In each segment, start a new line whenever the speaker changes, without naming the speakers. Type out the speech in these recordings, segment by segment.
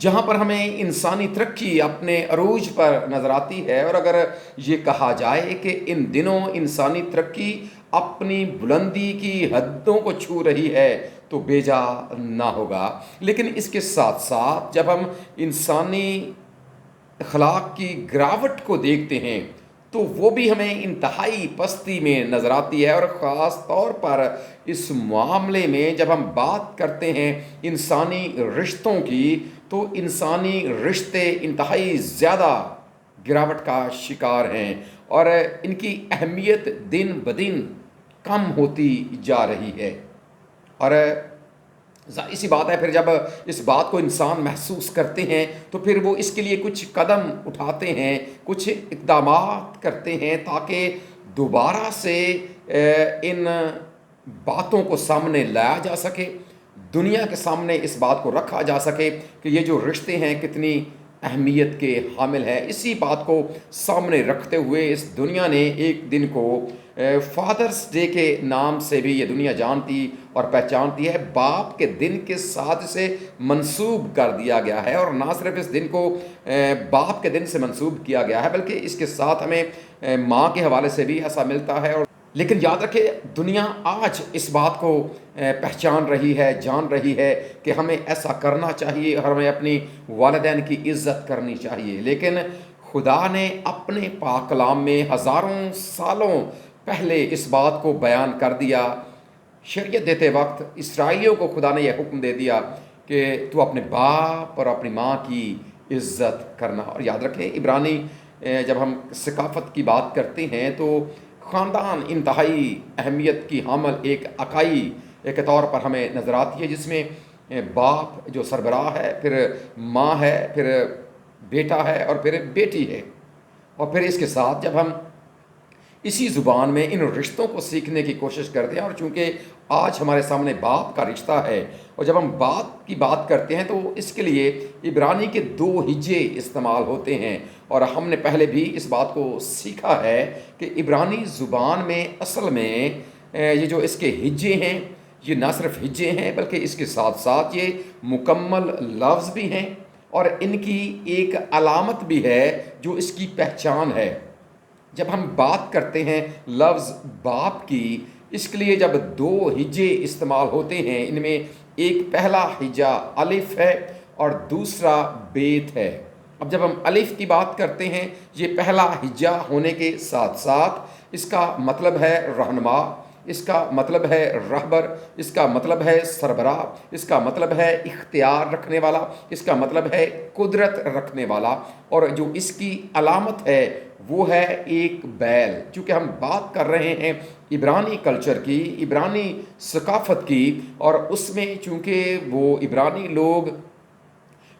جہاں پر ہمیں انسانی ترقی اپنے عروج پر نظر آتی ہے، اور اگر یہ کہا جائے کہ ان دنوں انسانی ترقی اپنی بلندی کی حدوں کو چھو رہی ہے تو بیجا نہ ہوگا۔ لیکن اس کے ساتھ ساتھ جب ہم انسانی اخلاق کی گراوٹ کو دیکھتے ہیں تو وہ بھی ہمیں انتہائی پستی میں نظر آتی ہے، اور خاص طور پر اس معاملے میں جب ہم بات کرتے ہیں انسانی رشتوں کی، تو انسانی رشتے انتہائی زیادہ گراوٹ کا شکار ہیں، اور ان کی اہمیت دن بدن کم ہوتی جا رہی ہے۔ اور ظاہر سی بات ہے، پھر جب اس بات کو انسان محسوس کرتے ہیں تو پھر وہ اس کے لیے کچھ قدم اٹھاتے ہیں، کچھ اقدامات کرتے ہیں تاکہ دوبارہ سے ان باتوں کو سامنے لایا جا سکے، دنیا کے سامنے اس بات کو رکھا جا سکے کہ یہ جو رشتے ہیں کتنی اہمیت کے حامل ہیں۔ اسی بات کو سامنے رکھتے ہوئے اس دنیا نے ایک دن کو فادرز ڈے کے نام سے بھی یہ دنیا جانتی اور پہچانتی ہے۔ باپ کے دن کے ساتھ اسے منسوب کر دیا گیا ہے، اور نہ صرف اس دن کو باپ کے دن سے منسوب کیا گیا ہے بلکہ اس کے ساتھ ہمیں ماں کے حوالے سے بھی ایسا ملتا ہے۔ اور لیکن یاد رکھیں، دنیا آج اس بات کو پہچان رہی ہے، جان رہی ہے کہ ہمیں ایسا کرنا چاہیے اور ہمیں اپنی والدین کی عزت کرنی چاہیے، لیکن خدا نے اپنے پاک کلام میں ہزاروں سالوں پہلے اس بات کو بیان کر دیا۔ شریعت دیتے وقت اسرائیلیوں کو خدا نے یہ حکم دے دیا کہ تو اپنے باپ اور اپنی ماں کی عزت کرنا۔ اور یاد رکھیں، عبرانی جب ہم ثقافت کی بات کرتے ہیں تو خاندان انتہائی اہمیت کی حامل ایک اکائی کے طور پر ہمیں نظر آتی ہے، جس میں باپ جو سربراہ ہے، پھر ماں ہے، پھر بیٹا ہے، اور پھر بیٹی ہے۔ اور پھر اس کے ساتھ جب ہم اسی زبان میں ان رشتوں کو سیکھنے کی کوشش کرتے ہیں، اور چونکہ آج ہمارے سامنے باپ کا رشتہ ہے، اور جب ہم باپ کی بات کرتے ہیں تو اس کے لیے عبرانی کے 2 ہجے استعمال ہوتے ہیں، اور ہم نے پہلے بھی اس بات کو سیکھا ہے کہ عبرانی زبان میں اصل میں یہ جو اس کے ہجے ہیں، یہ نہ صرف ہجے ہیں بلکہ اس کے ساتھ ساتھ یہ مکمل لفظ بھی ہیں، اور ان کی ایک علامت بھی ہے جو اس کی پہچان ہے۔ جب ہم بات کرتے ہیں لفظ باپ کی، اس کے لیے جب 2 ہجے استعمال ہوتے ہیں، ان میں ایک پہلا ہجا الف ہے اور دوسرا بیت ہے۔ اب جب ہم الف کی بات کرتے ہیں، یہ پہلا ہجا ہونے کے ساتھ ساتھ اس کا مطلب ہے رہنما، اس کا مطلب ہے رہبر، اس کا مطلب ہے سربراہ، اس کا مطلب ہے اختیار رکھنے والا، اس کا مطلب ہے قدرت رکھنے والا، اور جو اس کی علامت ہے وہ ہے ایک بیل۔ چونکہ ہم بات کر رہے ہیں عبرانی کلچر کی، عبرانی ثقافت کی، اور اس میں چونکہ وہ عبرانی لوگ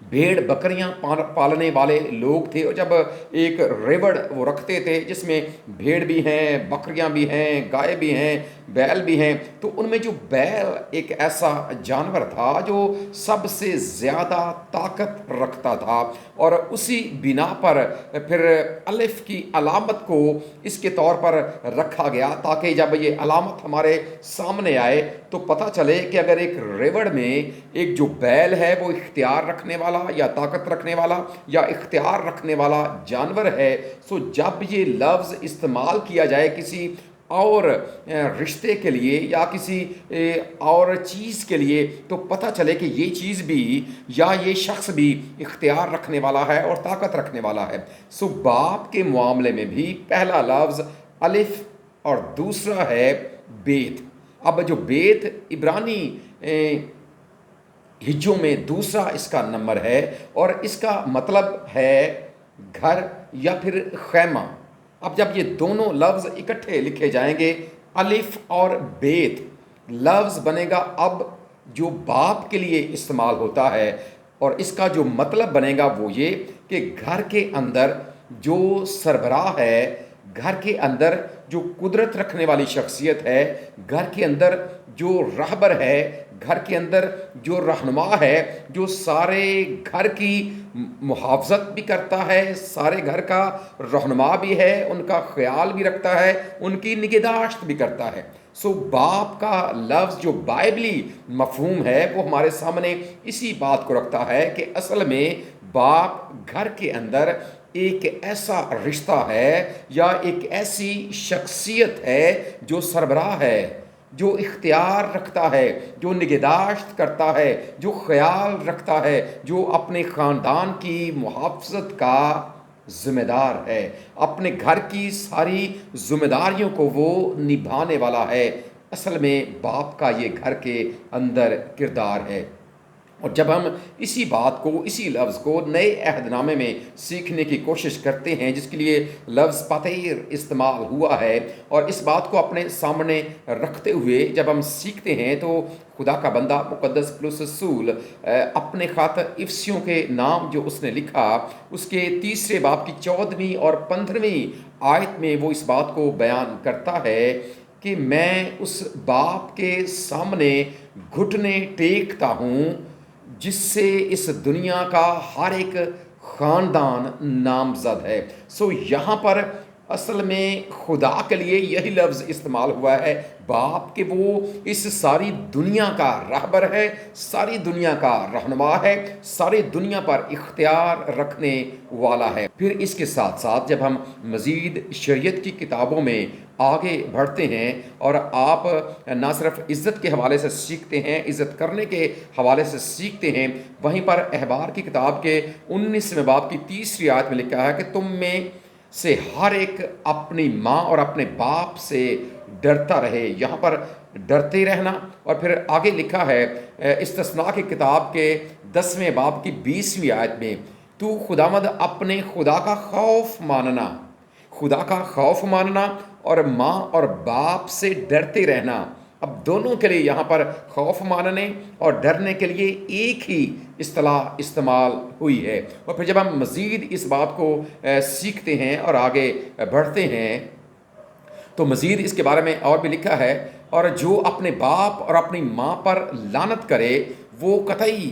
بھیڑ بکریاں پالنے والے لوگ تھے، اور جب ایک ریوڑ وہ رکھتے تھے جس میں بھیڑ بھی ہیں، بکریاں بھی ہیں، گائے بھی ہیں، بیل بھی ہیں، تو ان میں جو بیل ایک ایسا جانور تھا جو سب سے زیادہ طاقت رکھتا تھا، اور اسی بنا پر پھر الف کی علامت کو اس کے طور پر رکھا گیا تاکہ جب یہ علامت ہمارے سامنے آئے تو پتہ چلے کہ اگر ایک ریوڑ میں ایک جو بیل ہے وہ اختیار رکھنے والا یا طاقت رکھنے والا یا اختیار رکھنے والا جانور ہے، سو جب یہ لفظ استعمال کیا جائے کسی اور رشتے کے لیے یا کسی اور چیز کے لیے، تو پتہ چلے کہ یہ چیز بھی یا یہ شخص بھی اختیار رکھنے والا ہے اور طاقت رکھنے والا ہے۔ سو باپ کے معاملے میں بھی پہلا لفظ الف اور دوسرا ہے بیت۔ اب جو بیت عبرانی ہجوں میں دوسرا اس کا نمبر ہے، اور اس کا مطلب ہے گھر یا پھر خیمہ۔ اب جب یہ دونوں لفظ اکٹھے لکھے جائیں گے، الف اور بیت، لفظ بنے گا اب جو باپ کے لیے استعمال ہوتا ہے، اور اس کا جو مطلب بنے گا وہ یہ کہ گھر کے اندر جو سربراہ ہے، گھر کے اندر جو قدرت رکھنے والی شخصیت ہے، گھر کے اندر جو رہبر ہے، گھر کے اندر جو رہنما ہے، جو سارے گھر کی محافظت بھی کرتا ہے، سارے گھر کا رہنما بھی ہے، ان کا خیال بھی رکھتا ہے، ان کی نگہداشت بھی کرتا ہے۔ باپ کا لفظ جو بائبلی مفہوم ہے وہ ہمارے سامنے اسی بات کو رکھتا ہے کہ اصل میں باپ گھر کے اندر ایک ایسا رشتہ ہے یا ایک ایسی شخصیت ہے جو سربراہ ہے، جو اختیار رکھتا ہے، جو نگہداشت کرتا ہے، جو خیال رکھتا ہے، جو اپنے خاندان کی محافظت کا ذمہ دار ہے، اپنے گھر کی ساری ذمہ داریوں کو وہ نبھانے والا ہے۔ اصل میں باپ کا یہ گھر کے اندر کردار ہے۔ اور جب ہم اسی بات کو، اسی لفظ کو نئے عہد نامے میں سیکھنے کی کوشش کرتے ہیں، جس کے لیے لفظ پاتیر استعمال ہوا ہے، اور اس بات کو اپنے سامنے رکھتے ہوئے جب ہم سیکھتے ہیں تو خدا کا بندہ مقدس پولس رسول اپنے خط افسیوں کے نام جو اس نے لکھا، اس کے 3 باب کی 14ویں اور 15ویں آیت میں وہ اس بات کو بیان کرتا ہے کہ میں اس باپ کے سامنے گھٹنے ٹیکتا ہوں جس سے اس دنیا کا ہر ایک خاندان نامزد ہے۔ یہاں پر اصل میں خدا کے لیے یہی لفظ استعمال ہوا ہے باپ، کہ وہ اس ساری دنیا کا رہبر ہے، ساری دنیا کا رہنما ہے، ساری دنیا پر اختیار رکھنے والا ہے۔ پھر اس کے ساتھ ساتھ جب ہم مزید شریعت کی کتابوں میں آگے بڑھتے ہیں اور آپ نہ صرف عزت کے حوالے سے سیکھتے ہیں، عزت کرنے کے حوالے سے سیکھتے ہیں، وہیں پر احبار کی کتاب کے 19ویں باب کی 3 آیت میں لکھا ہے کہ تم میں سے ہر ایک اپنی ماں اور اپنے باپ سے ڈرتا رہے۔ یہاں پر ڈرتے رہنا، اور پھر آگے لکھا ہے استثناء کی کتاب کے 10ویں باب کی 20ویں آیت میں تو خداوند اپنے خدا کا خوف ماننا، خدا کا خوف ماننا اور ماں اور باپ سے ڈرتے رہنا۔ اب دونوں کے لیے یہاں پر خوف ماننے اور ڈرنے کے لیے ایک ہی اصطلاح استعمال ہوئی ہے۔ اور پھر جب ہم مزید اس بات کو سیکھتے ہیں اور آگے بڑھتے ہیں تو مزید اس کے بارے میں اور بھی لکھا ہے، اور جو اپنے باپ اور اپنی ماں پر لعنت کرے وہ قطعی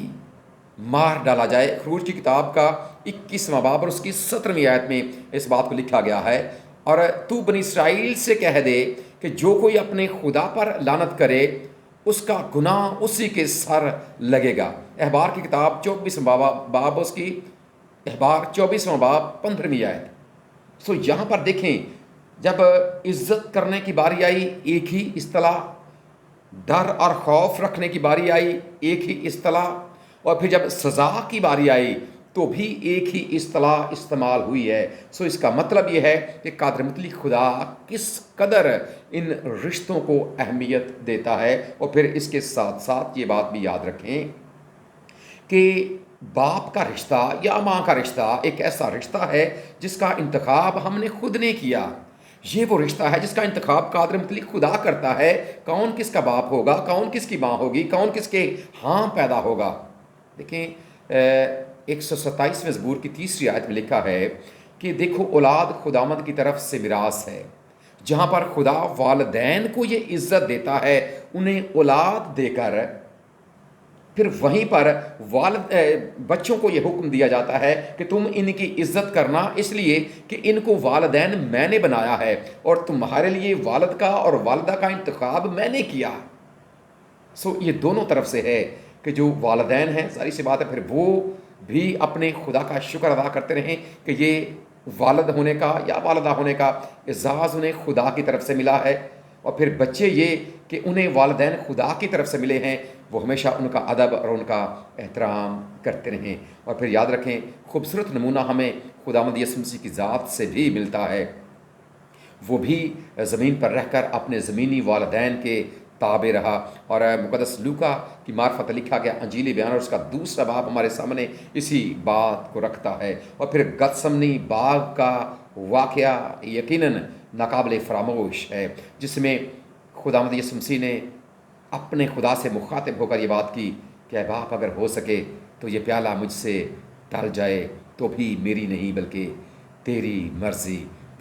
مار ڈالا جائے۔ خروج کی کتاب کا 21واں باب اور اس کی 17ویں آیت میں اس بات کو لکھا گیا ہے، اور تو بنی اسرائیل سے کہہ دے کہ جو کوئی اپنے خدا پر لعنت کرے اس کا گناہ اسی کے سر لگے گا۔ احبار کی کتاب 24واں باب اس کی احبار 24واں باب 15ویں آیت۔ یہاں پر دیکھیں جب عزت کرنے کی باری آئی ایک ہی اصطلاح، ڈر اور خوف رکھنے کی باری آئی ایک ہی اصطلاح، اور پھر جب سزا کی باری آئی تو بھی ایک ہی اصطلاح استعمال ہوئی ہے۔ اس کا مطلب یہ ہے کہ قادر مطلق خدا کس قدر ان رشتوں کو اہمیت دیتا ہے۔ اور پھر اس کے ساتھ ساتھ یہ بات بھی یاد رکھیں کہ باپ کا رشتہ یا ماں کا رشتہ ایک ایسا رشتہ ہے جس کا انتخاب ہم نے خود نے کیا۔ یہ وہ رشتہ ہے جس کا انتخاب قادر مطلق خدا کرتا ہے، کون کس کا باپ ہوگا، کون کس کی ماں ہوگی، کون کس کے ہاں پیدا ہوگا۔ دیکھیں 127ویں زبور کی 3 آیت میں لکھا ہے کہ دیکھو اولاد خداوند کی طرف سے میراث ہے۔ جہاں پر خدا والدین کو یہ عزت دیتا ہے انہیں اولاد دے کر، پھر وہیں پر بچوں کو یہ حکم دیا جاتا ہے کہ تم ان کی عزت کرنا، اس لیے کہ ان کو والدین میں نے بنایا ہے اور تمہارے لیے والد کا اور والدہ کا انتخاب میں نے کیا۔ یہ دونوں طرف سے ہے کہ جو والدین ہیں، ظاہر سی بات ہے پھر وہ بھی اپنے خدا کا شکر ادا کرتے رہیں کہ یہ والد ہونے کا یا والدہ ہونے کا اعزاز انہیں خدا کی طرف سے ملا ہے، اور پھر بچے یہ کہ انہیں والدین خدا کی طرف سے ملے ہیں، وہ ہمیشہ ان کا ادب اور ان کا احترام کرتے رہیں۔ اور پھر یاد رکھیں خوبصورت نمونہ ہمیں خداوند یسوع مسیح کی ذات سے بھی ملتا ہے۔ وہ بھی زمین پر رہ کر اپنے زمینی والدین کے تابع رہا، اور مقدس لوکا کی معرفت لکھا گیا انجیل بیان اور اس کا 2 باب ہمارے سامنے اسی بات کو رکھتا ہے۔ اور پھر گتسمنی باغ کا واقعہ یقیناً ناقابل فراموش ہے، جس میں خداوند یسوع مسیح نے اپنے خدا سے مخاطب ہو کر یہ بات کی کہ اے باپ اگر ہو سکے تو یہ پیالہ مجھ سے ٹل جائے، تو بھی میری نہیں بلکہ تیری مرضی